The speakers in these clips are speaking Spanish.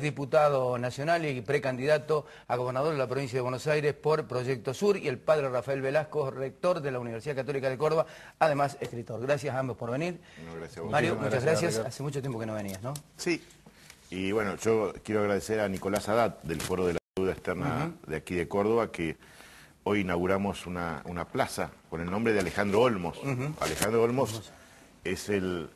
diputado nacional y precandidato a gobernador de la provincia de Buenos Aires por Proyecto Sur, y el padre Rafael Velasco, rector de la Universidad Católica de Córdoba, además escritor. Gracias a ambos por venir. No, gracias a vos. Mario, muchas gracias. Ricardo. Hace mucho tiempo que no venías, ¿no? Sí. Y bueno, yo quiero agradecer a Nicolás Haddad del Foro de la Deuda Externa de aquí de Córdoba, que hoy inauguramos una plaza con el nombre de Alejandro Olmos. Alejandro Olmos es el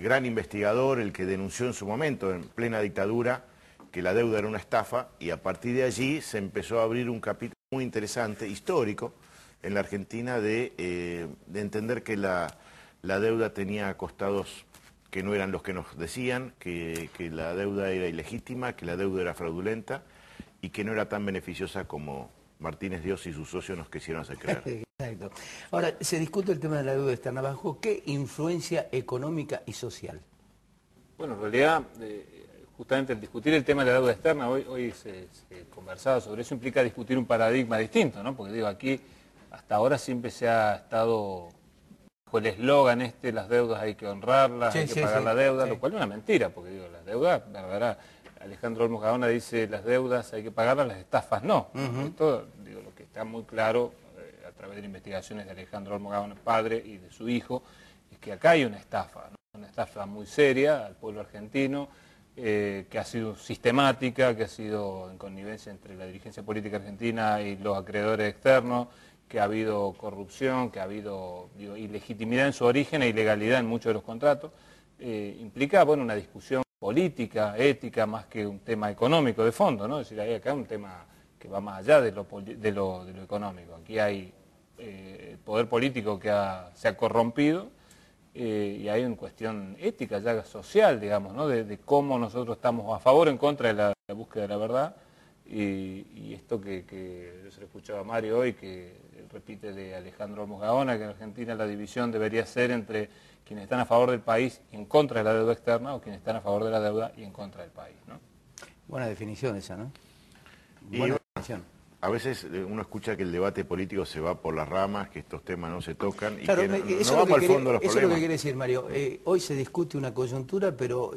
gran investigador, el que denunció en su momento, en plena dictadura, que la deuda era una estafa, y a partir de allí se empezó a abrir un capítulo muy interesante, histórico, en la Argentina de entender que la deuda tenía costados que no eran los que nos decían, que la deuda era ilegítima, que la deuda era fraudulenta y que no era tan beneficiosa como Martínez Dios y sus socios nos quisieron hacer creer. Exacto. Ahora, se discute el tema de la deuda externa. ¿Bajo qué influencia económica y social? Bueno, en realidad, justamente el discutir el tema de la deuda externa, hoy se conversaba sobre eso, implica discutir un paradigma distinto, ¿no? Porque digo, aquí hasta ahora siempre se ha estado con el eslogan las deudas hay que honrarlas, hay que pagar la deuda, lo cual es una mentira, porque digo, las deudas, la verdad, Alejandro Olmos Gaona dice las deudas hay que pagarlas, las estafas no. Esto, digo, lo que está muy claro a través de investigaciones de Alejandro Olmos Gaona, padre, y de su hijo, es que acá hay una estafa, ¿no? Una estafa muy seria al pueblo argentino, que ha sido sistemática, que ha sido en connivencia entre la dirigencia política argentina y los acreedores externos, que ha habido corrupción, que ha habido ilegitimidad en su origen e ilegalidad en muchos de los contratos. Implica una discusión política, ética, más que un tema económico de fondo, ¿no? Es decir, hay acá un tema que va más allá de lo económico. Aquí hay el poder político que se ha corrompido, y hay una cuestión ética, ya social, digamos, ¿no? De cómo nosotros estamos a favor o en contra de la búsqueda de la verdad. Y esto que yo se lo escuchaba a Mario hoy, que repite de Alejandro Olmos Gaona, que en Argentina la división debería ser entre quienes están a favor del país y en contra de la deuda externa, o quienes están a favor de la deuda y en contra del país, ¿no? Buena definición esa, ¿no? Buena definición. A veces uno escucha que el debate político se va por las ramas, que estos temas no se tocan y claro, que no vamos al fondo de los problemas. Eso es lo que quiere decir, Mario. Hoy se discute una coyuntura, pero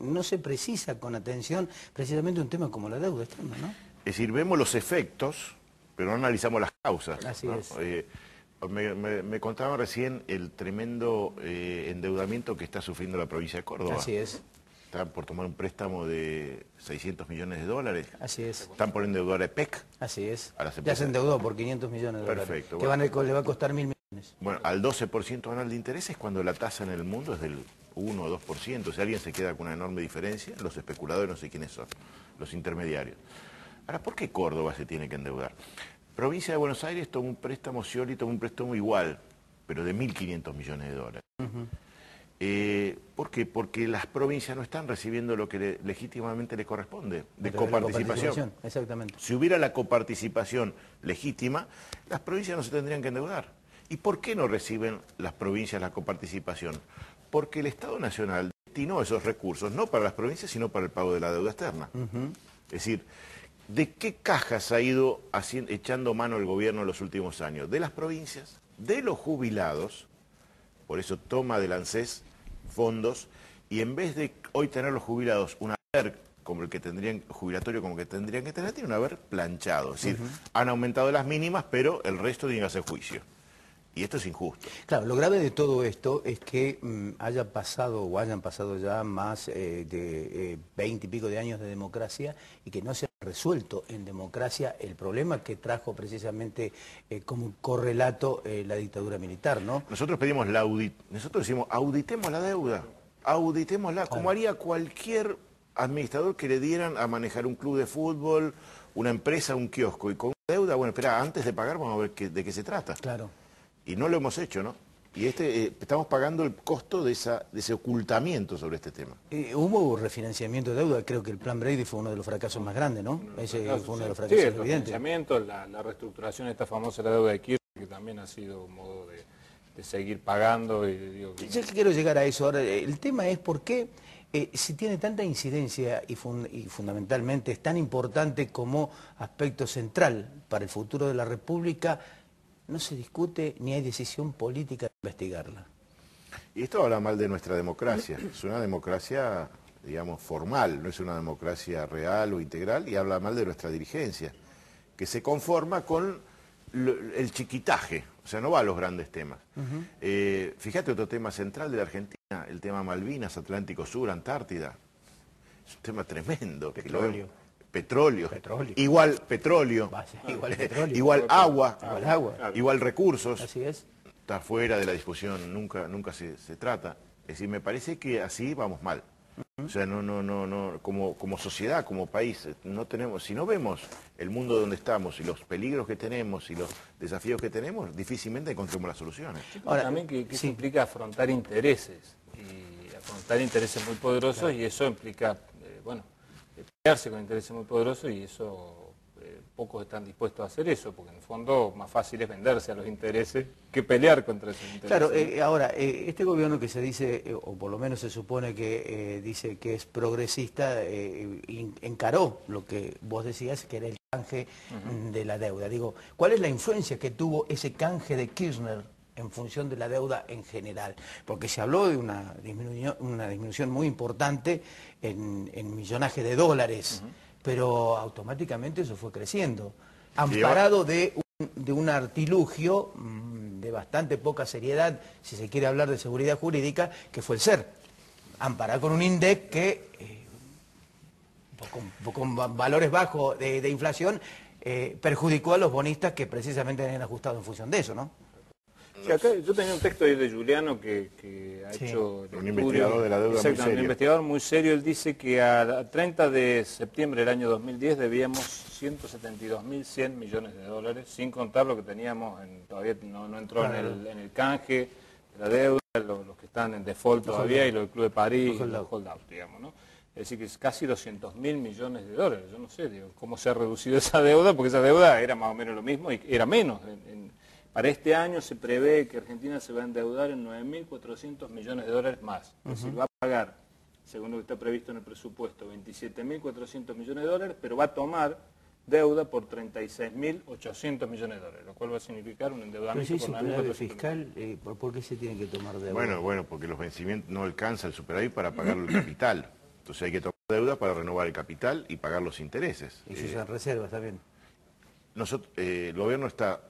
no se precisa con atención precisamente un tema como la deuda externa, ¿no? Es decir, vemos los efectos, pero no analizamos las causas. Así ¿no? es. Me contaban recién el tremendo endeudamiento que está sufriendo la provincia de Córdoba. Así es. Están por tomar un préstamo de 600 millones de dólares. Así es. Están por endeudar a EPEC. Así es. A las Ya empresas. se endeudó por 500 millones de dólares. Perfecto. Que le va a costar 1.000 millones. Bueno, al 12% anual de intereses, cuando la tasa en el mundo es del 1 o 2%. Si alguien se queda con una enorme diferencia, los especuladores no sé quiénes son, los intermediarios. Ahora, ¿por qué Córdoba se tiene que endeudar? Provincia de Buenos Aires tomó un préstamo, Scioli tomó un préstamo igual, pero de 1.500 millones de dólares. ¿Por qué? Porque las provincias no están recibiendo lo que legítimamente le corresponde, de coparticipación. Exactamente. Si hubiera la coparticipación legítima, las provincias no se tendrían que endeudar. ¿Y por qué no reciben las provincias la coparticipación? Porque el Estado Nacional destinó esos recursos, no para las provincias, sino para el pago de la deuda externa. Es decir, ¿de qué cajas ha ido echando mano el gobierno en los últimos años? De las provincias, de los jubilados, por eso toma del ANSES fondos, y en vez de hoy tener los jubilados un haber como el que tendrían, jubilatorio como que tendrían que tener, tiene un haber planchado. Es decir, han aumentado las mínimas, pero el resto tiene que hacer juicio. Y esto es injusto. Claro, lo grave de todo esto es que hayan pasado ya más de 20 y pico de años de democracia y que no se ha resuelto en democracia el problema que trajo precisamente como un correlato la dictadura militar, ¿no? Nosotros pedimos nosotros decimos, auditemos la deuda, auditémosla, como haría cualquier administrador que le dieran a manejar un club de fútbol, una empresa, un kiosco, y con deuda, bueno, espera, antes de pagar vamos a ver de qué se trata. Claro. Y no lo hemos hecho, ¿no? Y estamos pagando el costo de ese ocultamiento sobre este tema. Hubo refinanciamiento de deuda, creo que el plan Brady fue uno de los fracasos más grandes, ¿no? Ese fue uno de los fracasos el evidentes. refinanciamiento, la reestructuración, esta famosa la deuda de Kirchner, que también ha sido un modo de seguir pagando. Yo quiero llegar a eso. Ahora, el tema es por qué, si tiene tanta incidencia y fundamentalmente es tan importante como aspecto central para el futuro de la República, no se discute ni hay decisión política de investigarla. Y esto habla mal de nuestra democracia. Es una democracia digamos, formal, no es una democracia real o integral, y habla mal de nuestra dirigencia, que se conforma con el chiquitaje, o sea, no va a los grandes temas. Fíjate otro tema central de la Argentina, el tema Malvinas, Atlántico Sur, Antártida. Es un tema tremendo. Petróleo. Petróleo. Igual petróleo. Igual petróleo. Igual agua. Igual agua. Igual recursos. Así es. Está fuera de la discusión, nunca se trata. Es decir, me parece que así vamos mal. O sea, como sociedad, como país, no tenemos, si no vemos el mundo donde estamos y los peligros que tenemos y los desafíos que tenemos, difícilmente encontremos las soluciones. Ahora, también que eso implica afrontar intereses, y afrontar intereses muy poderosos, y eso implica, pelearse con intereses muy poderosos, y eso pocos están dispuestos a hacer eso, porque en el fondo más fácil es venderse a los intereses que pelear contra esos intereses. Claro, ahora, este gobierno que se dice, o por lo menos se supone que dice que es progresista, encaró lo que vos decías, que era el canje de la deuda. Digo, ¿cuál es la influencia que tuvo ese canje de Kirchner en función de la deuda en general? Porque se habló de una disminución muy importante en millonaje de dólares, pero automáticamente eso fue creciendo, amparado de un artilugio de bastante poca seriedad, si se quiere hablar de seguridad jurídica, que fue el SER, amparado con un INDEC que, con valores bajos de inflación, perjudicó a los bonistas que precisamente habían ajustado en función de eso, ¿no? Sí, acá yo tenía un texto ahí de Juliano que ha hecho... Un investigador de la deuda muy serio. Un investigador muy serio. Él dice que a 30 de septiembre del año 2010 debíamos 172.100 millones de dólares, sin contar lo que teníamos, todavía no entró en el canje, la deuda, los que están en default todavía, y los del Club de París, los hold-out, digamos, ¿no? Es decir, que es casi 200.000 millones de dólares. Yo no sé, cómo se ha reducido esa deuda, porque esa deuda era más o menos lo mismo, y era menos. Para este año se prevé que Argentina se va a endeudar en 9.400 millones de dólares más. Es decir, va a pagar, según lo que está previsto en el presupuesto, 27.400 millones de dólares, pero va a tomar deuda por 36.800 millones de dólares, lo cual va a significar un endeudamiento por 9.400 superávit fiscal, ¿por qué se tiene que tomar deuda? Bueno, porque los vencimientos no alcanza el superávit para pagar el capital. Entonces hay que tomar deuda para renovar el capital y pagar los intereses. Y si se reservas también. El gobierno está,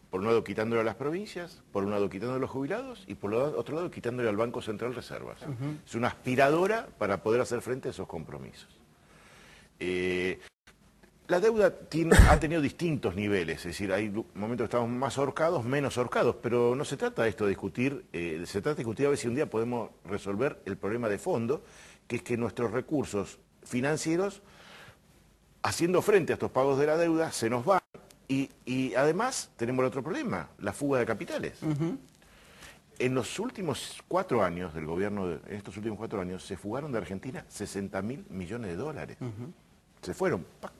por un lado, quitándole a las provincias, por un lado, quitándole a los jubilados, y por otro lado, quitándole al Banco Central reservas. Es una aspiradora para poder hacer frente a esos compromisos. La deuda ha tenido distintos niveles, es decir, hay momentos que estamos más ahorcados, menos ahorcados, pero no se trata de esto de discutir, se trata de discutir a ver si un día podemos resolver el problema de fondo, que es que nuestros recursos financieros, haciendo frente a estos pagos de la deuda, se nos van. Y además tenemos el otro problema, la fuga de capitales. En los últimos 4 años del gobierno, en estos últimos 4 años, se fugaron de Argentina 60.000 millones de dólares. Se fueron. ¡Pac!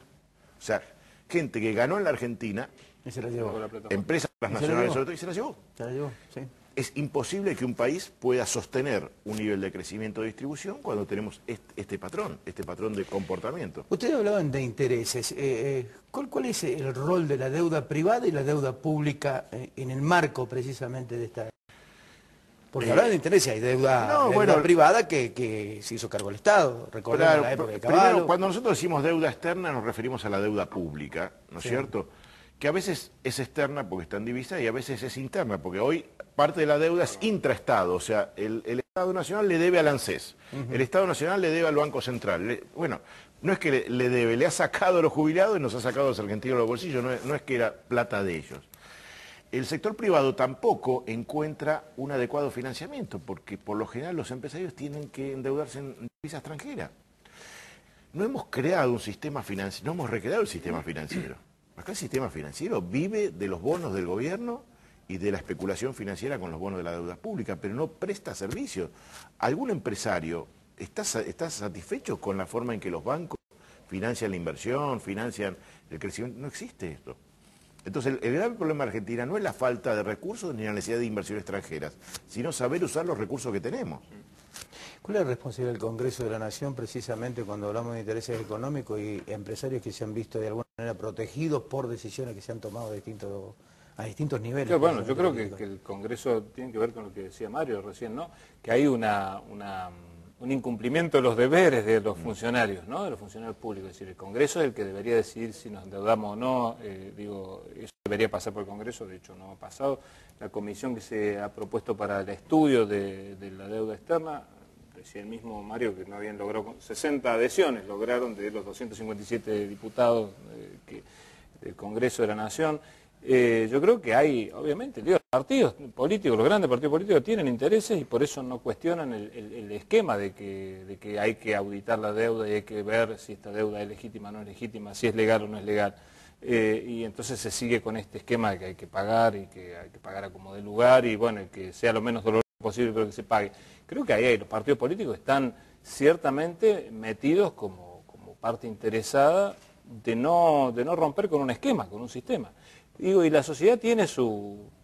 O sea, gente que ganó en la Argentina, y se la llevó. empresas transnacionales sobre todo, y se la llevó. Se la llevó, sí. Es imposible que un país pueda sostener un nivel de crecimiento de distribución cuando tenemos este patrón de comportamiento. Ustedes hablaban de intereses. ¿Cuál es el rol de la deuda privada y la deuda pública en el marco precisamente de esta? Porque hablaban de intereses, hay deuda privada que se hizo cargo el Estado, recordemos la época de Caballo. Primero, cuando nosotros decimos deuda externa nos referimos a la deuda pública, ¿no es cierto? Que a veces es externa porque está en divisa y a veces es interna, porque hoy parte de la deuda es intraestado, o sea, el Estado Nacional le debe al ANSES, el Estado Nacional le debe al Banco Central. Bueno, no es que le debe, le ha sacado a los jubilados y nos ha sacado a los argentinos de los bolsillos, no es que era plata de ellos. El sector privado tampoco encuentra un adecuado financiamiento, porque por lo general los empresarios tienen que endeudarse en divisa extranjera. No hemos creado un sistema financiero, no hemos recreado el sistema financiero. Acá el sistema financiero vive de los bonos del gobierno y de la especulación financiera con los bonos de la deuda pública, pero no presta servicio. ¿Algún empresario está satisfecho con la forma en que los bancos financian la inversión, financian el crecimiento? No existe esto. Entonces el grave problema de Argentina no es la falta de recursos ni la necesidad de inversión extranjeras, sino saber usar los recursos que tenemos. ¿Cuál es la responsabilidad del Congreso de la Nación precisamente cuando hablamos de intereses económicos y empresarios que se han visto de alguna manera protegidos por decisiones que se han tomado a distintos niveles? Pero bueno, yo creo que el Congreso tiene que ver con lo que decía Mario recién, ¿no? Que hay una un incumplimiento de los deberes de los funcionarios, ¿no? De los funcionarios públicos. Es decir, el Congreso es el que debería decidir si nos endeudamos o no. Eso debería pasar por el Congreso, de hecho no ha pasado. La comisión que se ha propuesto para el estudio de la deuda externa, decía el mismo Mario que no habían logrado 60 adhesiones, lograron de los 257 diputados del Congreso de la Nación. Yo creo que hay, obviamente, los partidos políticos, los grandes partidos políticos tienen intereses y por eso no cuestionan el esquema de que hay que auditar la deuda y hay que ver si esta deuda es legítima o no es legítima, si es legal o no es legal. Y entonces se sigue con este esquema de que hay que pagar y que hay que pagar a como dé lugar y bueno, que sea lo menos doloroso posible pero que se pague. Creo que ahí los partidos políticos están ciertamente metidos como parte interesada de no romper con un esquema, con un sistema. Digo, y la sociedad tiene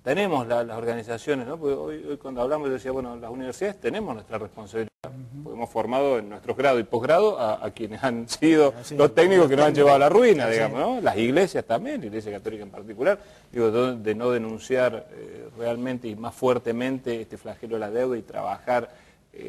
tenemos las organizaciones, ¿no? Porque hoy cuando hablamos yo decía, bueno, las universidades tenemos nuestra responsabilidad, porque hemos formado en nuestros grados y posgrados a quienes han sido los técnicos que nos han llevado a la ruina, digamos, ¿no? Las iglesias también, la Iglesia Católica en particular, digo, de no denunciar realmente y más fuertemente este flagelo de la deuda y trabajar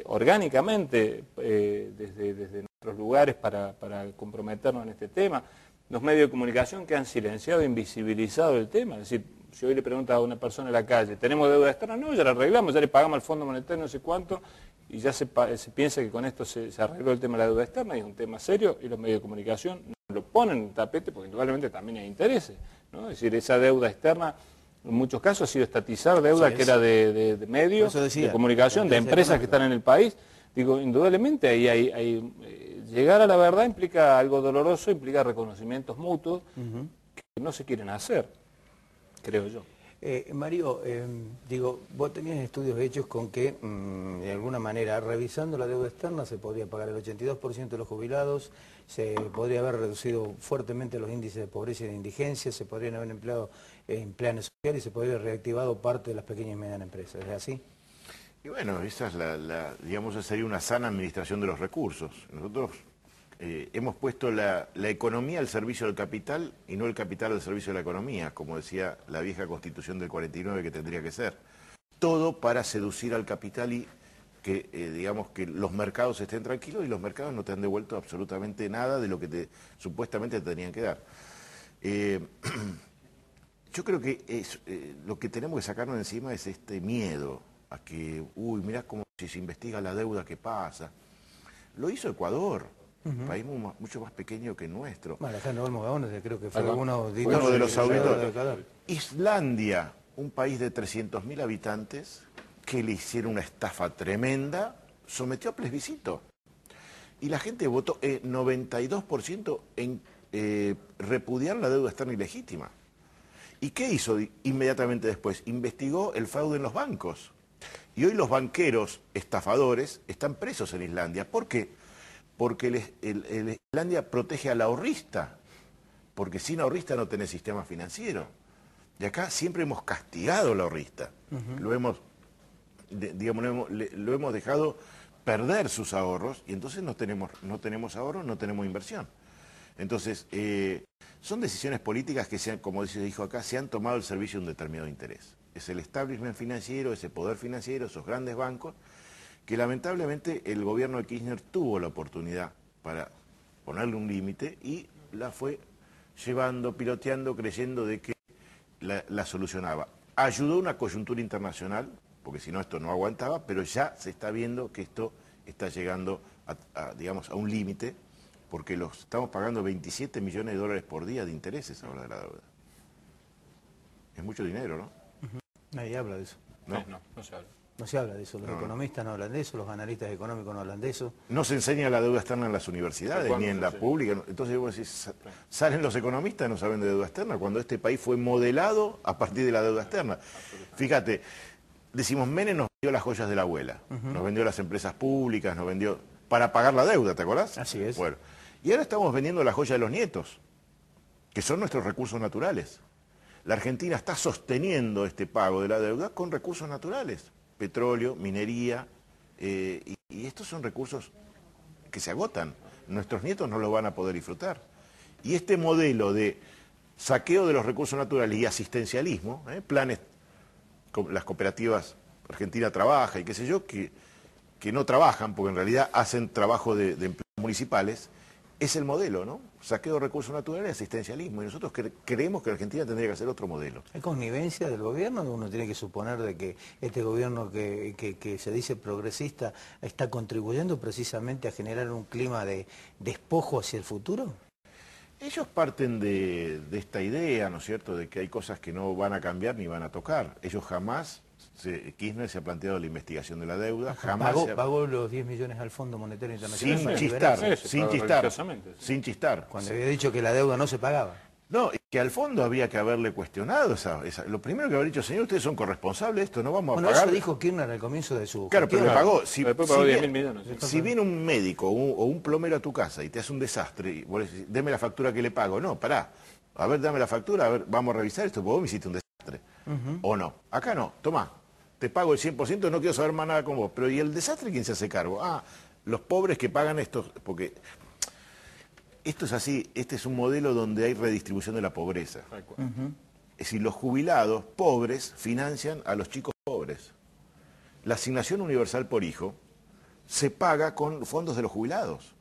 orgánicamente desde nuestros lugares para comprometernos en este tema. Los medios de comunicación que han silenciado e invisibilizado el tema. Es decir, si hoy le pregunta a una persona en la calle, ¿tenemos deuda externa? No, ya la arreglamos, ya le pagamos al Fondo Monetario no sé cuánto, y ya se piensa que con esto se arregló el tema de la deuda externa, y es un tema serio, y los medios de comunicación no lo ponen en el tapete porque indudablemente también hay intereses, ¿no? Es decir, esa deuda externa en muchos casos ha sido estatizar deuda que era de medios, de comunicación, de empresas que están en el país. Digo, indudablemente ahí hay llegar a la verdad implica algo doloroso, implica reconocimientos mutuos que no se quieren hacer, creo yo. Mario, vos tenías estudios hechos con que, de alguna manera, revisando la deuda externa, se podría pagar el 82% de los jubilados, se podría haber reducido fuertemente los índices de pobreza y de indigencia, se podrían haber empleado en planes sociales y se podría haber reactivado parte de las pequeñas y medianas empresas. ¿Es así? Y bueno, esa es digamos, esa sería una sana administración de los recursos. Nosotros hemos puesto la economía al servicio del capital y no el capital al servicio de la economía, como decía la vieja Constitución del 49 que tendría que ser. Todo para seducir al capital y que, digamos, que los mercados estén tranquilos y los mercados no te han devuelto absolutamente nada de lo que supuestamente te tenían que dar. Yo creo que lo que tenemos que sacarnos de encima es este miedo a que, uy, mirá cómo si se investiga la deuda que pasa. Lo hizo Ecuador, un país mucho más pequeño que nuestro. Alejandro Olmos Gaona, creo que fue uno de los auditores. Islandia, un país de 300.000 habitantes, que le hicieron una estafa tremenda, sometió a plebiscito. Y la gente votó 92% en repudiar la deuda externa ilegítima. ¿Y qué hizo inmediatamente después? Investigó el fraude en los bancos. Y hoy los banqueros estafadores están presos en Islandia. ¿Por qué? Porque Islandia protege al ahorrista, porque sin ahorrista no tenés sistema financiero. Y acá siempre hemos castigado al ahorrista. Lo hemos dejado perder sus ahorros y entonces no tenemos ahorros, no tenemos inversión. Entonces, son decisiones políticas que, como se dijo acá, se han tomado al servicio de un determinado interés. Es el establishment financiero, ese poder financiero, esos grandes bancos, que lamentablemente el gobierno de Kirchner tuvo la oportunidad para ponerle un límite y la fue llevando, piloteando, creyendo de que la solucionaba. Ayudó una coyuntura internacional, porque si no esto no aguantaba, pero ya se está viendo que esto está llegando digamos, a un límite, porque estamos pagando 27 millones de dólares por día de intereses ahora de la deuda. Es mucho dinero, ¿no? Nadie habla de eso. No se habla. No se habla de eso, los economistas no hablan de eso, los analistas económicos no hablan de eso. No se enseña la deuda externa en las universidades, ni en la pública. Entonces vos decís, salen los economistas y no saben de deuda externa, cuando este país fue modelado a partir de la deuda externa. Fíjate, decimos, Menem nos vendió las joyas de la abuela, nos vendió las empresas públicas, nos vendió para pagar la deuda, ¿te acordás? Así es. Bueno, y ahora estamos vendiendo la joya de los nietos, que son nuestros recursos naturales. La Argentina está sosteniendo este pago de la deuda con recursos naturales, petróleo, minería, y estos son recursos que se agotan. Nuestros nietos no los van a poder disfrutar. Y este modelo de saqueo de los recursos naturales y asistencialismo, planes, las cooperativas Argentina Trabaja y qué sé yo, que que no trabajan, porque en realidad hacen trabajo de empleados municipales, es el modelo, ¿no? Saqueo de recursos naturales, asistencialismo, y nosotros creemos que Argentina tendría que hacer otro modelo. ¿Hay connivencia del gobierno? Uno tiene que suponer de que este gobierno que se dice progresista está contribuyendo precisamente a generar un clima de despojo hacia el futuro. Ellos parten de esta idea, ¿no es cierto?, de que hay cosas que no van a cambiar ni van a tocar. Ellos jamás, Kirchner se ha planteado la investigación de la deuda, jamás... Pagó los 10 millones al Fondo Monetario Internacional. Sin chistar. Cuando había dicho que la deuda no se pagaba. No, es que al fondo había que haberle cuestionado lo primero que habría dicho, señor, ustedes son corresponsables de esto, no vamos a pagar. Eso dijo Kirchner al comienzo de su... Claro, pero le pagó. Después pagó 10.000 millones. Si viene un médico o un plomero a tu casa y te hace un desastre, y vos le decís, deme la factura que le pago. No, pará. A ver, dame la factura, a ver, vamos a revisar esto, porque vos me hiciste un desastre. O no. Acá no, tomá. Te pago el 100%, no quiero saber más nada con vos. Pero ¿y el desastre quién se hace cargo? Ah, los pobres que pagan esto, porque... Esto es así, este es un modelo donde hay redistribución de la pobreza. Es decir, los jubilados pobres financian a los chicos pobres. La asignación universal por hijo se paga con fondos de los jubilados.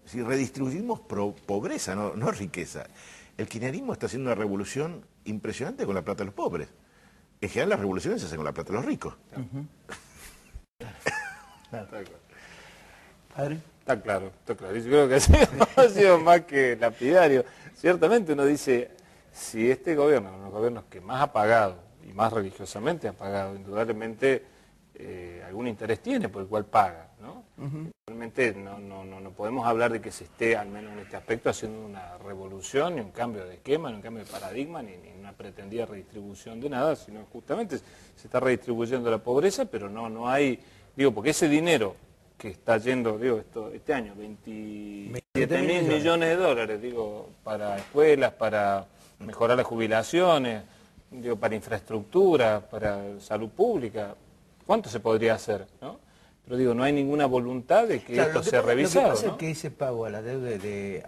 Es decir, redistribuimos pobreza, no riqueza. El kirchnerismo está haciendo una revolución impresionante con la plata de los pobres. En general las revoluciones se hacen con la plata de los ricos. ¿Padre? Está claro, está claro. Yo creo que ha sido más que lapidario. Ciertamente uno dice, si este gobierno, uno de los gobiernos que más ha pagado y más religiosamente ha pagado, indudablemente algún interés tiene por el cual paga, ¿no? Realmente no podemos hablar de que se esté, al menos en este aspecto, haciendo una revolución, ni un cambio de esquema, ni un cambio de paradigma, ni una pretendida redistribución de nada, sino justamente se está redistribuyendo la pobreza, pero no hay, digo, porque ese dinero que está yendo, digo, este año, 27.000 millones de dólares, digo, para escuelas, para mejorar las jubilaciones, digo, para infraestructura, para salud pública, ¿cuánto se podría hacer, no? Pero digo, no hay ninguna voluntad de que esto sea revisado. Lo que pasa ¿no? es que ese pago a la deuda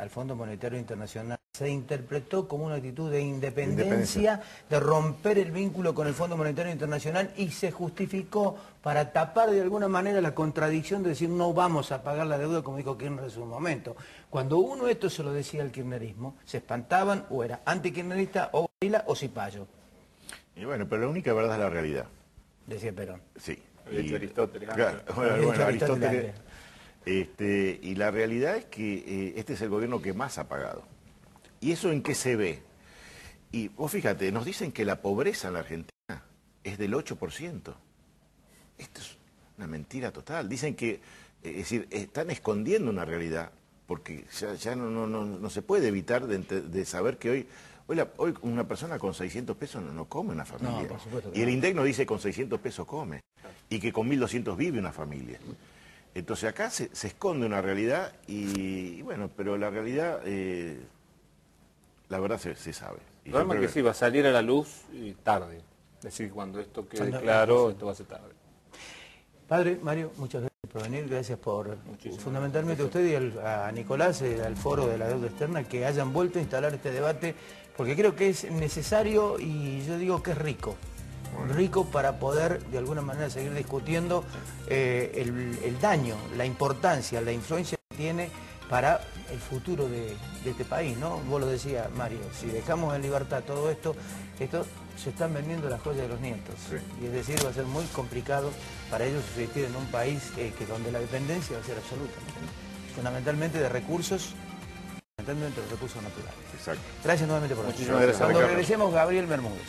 al Fondo Monetario Internacional se interpretó como una actitud de independencia, de romper el vínculo con el Fondo Monetario Internacional y se justificó para tapar de alguna manera la contradicción de decir no vamos a pagar la deuda como dijo Kirchner en su momento. Cuando uno esto se lo decía al kirchnerismo, se espantaban o era antikirchnerista o gorila o cipayo. Y bueno, pero la única verdad es la realidad. Decía Perón. Sí. Había dicho Aristóteles. Claro, bueno, Aristóteles. Y la realidad es que este es el gobierno que más ha pagado. ¿Y eso en qué se ve? Y vos fíjate, nos dicen que la pobreza en la Argentina es del 8%. Esto es una mentira total. Dicen que, es decir, están escondiendo una realidad, porque ya no se puede evitar de saber que hoy una persona con 600 pesos no come una familia. No, por supuesto que y el no. INDEC nos dice que con 600 pesos come. Y que con 1.200 vive una familia. Entonces acá se esconde una realidad y bueno, pero la realidad, la verdad se sabe. El problema es que sí, va a salir a la luz y tarde. Es decir, cuando esto quede claro, esto va a ser tarde. Padre Mario, muchas gracias por venir, gracias por fundamentalmente a usted y a Nicolás, al foro de la deuda externa, que hayan vuelto a instalar este debate, porque creo que es necesario y yo digo que es rico. Rico para poder de alguna manera seguir discutiendo el daño, la importancia, la influencia que tiene para el futuro de este país, ¿no? Vos lo decías, Mario, si dejamos en libertad todo esto se están vendiendo las joyas de los nietos. Sí. Y es decir, va a ser muy complicado para ellos subsistir en un país donde la dependencia va a ser absoluta, ¿no? Fundamentalmente de recursos, fundamentalmente de recursos naturales. Exacto. Gracias nuevamente por Muchísimas gracias. Cuando regresemos, Gabriel Bermúdez.